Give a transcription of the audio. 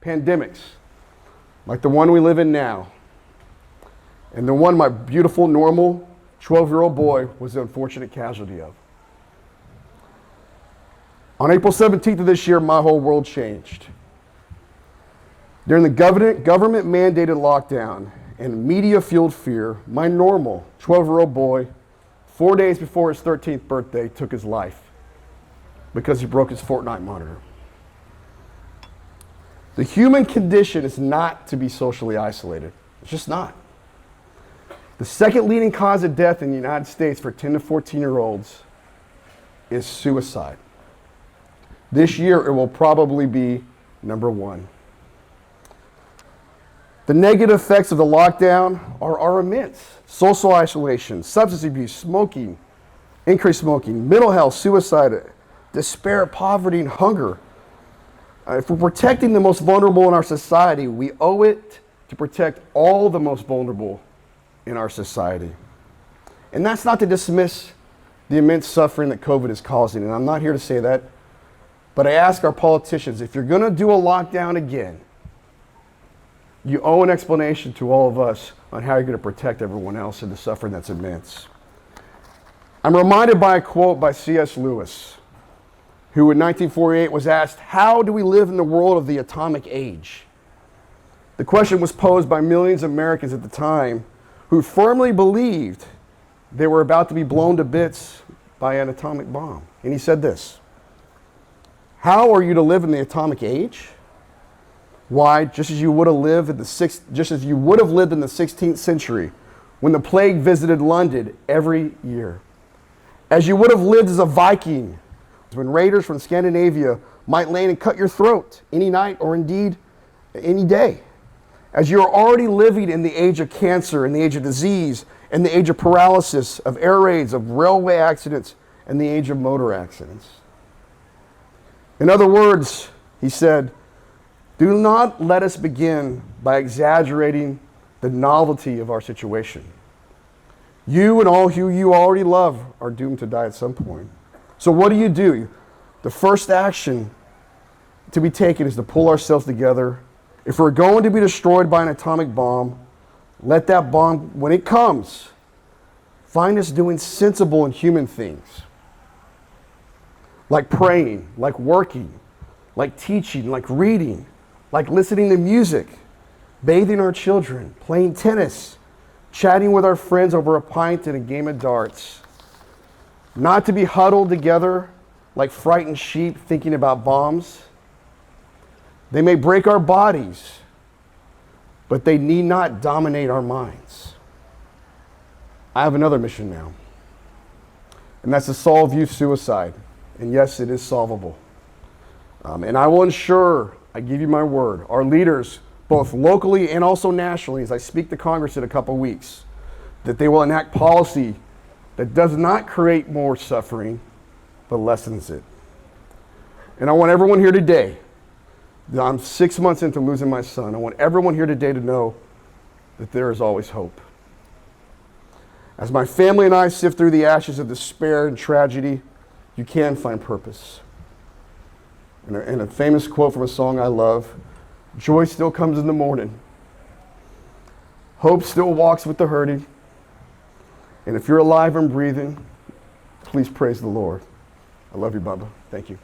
pandemics, like the one we live in now, and the one my beautiful, normal 12-year-old boy was the unfortunate casualty of. On April 17th of this year, my whole world changed. During the government-mandated lockdown and media-fueled fear, my normal 12-year-old boy, 4 days before his 13th birthday, took his life because he broke his Fortnite monitor. The human condition is not to be socially isolated. It's just not. The second leading cause of death in the United States for 10 to 14-year-olds is suicide. This year, it will probably be number one. The negative effects of the lockdown are immense. Social isolation, substance abuse, smoking, increased smoking, mental health, suicide, despair, poverty, and hunger. If we're protecting the most vulnerable in our society, we owe it to protect all the most vulnerable in our society. And that's not to dismiss the immense suffering that COVID is causing, and I'm not here to say that, but I ask our politicians, if you're going to do a lockdown again, you owe an explanation to all of us on how you're going to protect everyone else in the suffering that's immense. I'm reminded by a quote by C.S. Lewis, who in 1948 was asked, how do we live in the world of the atomic age? The question was posed by millions of Americans at the time who firmly believed they were about to be blown to bits by an atomic bomb. And he said this, how are you to live in the atomic age? Why, just as you would have lived in the 16th century when the plague visited London every year. As you would have lived as a Viking when raiders from Scandinavia might land and cut your throat any night or indeed any day. As you are already living in the age of cancer, in the age of disease, in the age of paralysis, of air raids, of railway accidents, and the age of motor accidents. In other words, he said, do not let us begin by exaggerating the novelty of our situation. You and all who you already love are doomed to die at some point. So what do? The first action to be taken is to pull ourselves together. If we're going to be destroyed by an atomic bomb, let that bomb, when it comes, find us doing sensible and human things. Like praying, like working, like teaching, like reading, like listening to music, bathing our children, playing tennis, chatting with our friends over a pint and a game of darts. Not to be huddled together like frightened sheep thinking about bombs. They may break our bodies, but they need not dominate our minds. I have another mission now, and that's to solve youth suicide. And yes, it is solvable. And I will ensure, I give you my word, our leaders, both locally and also nationally, as I speak to Congress in a couple weeks, that they will enact policy that does not create more suffering, but lessens it. And I want everyone here today, I'm 6 months into losing my son, I want everyone here today to know that there is always hope. As my family and I sift through the ashes of despair and tragedy, you can find purpose. And a famous quote from a song I love, joy still comes in the morning. Hope still walks with the hurting. And if you're alive and breathing, please praise the Lord. I love you, Bubba. Thank you.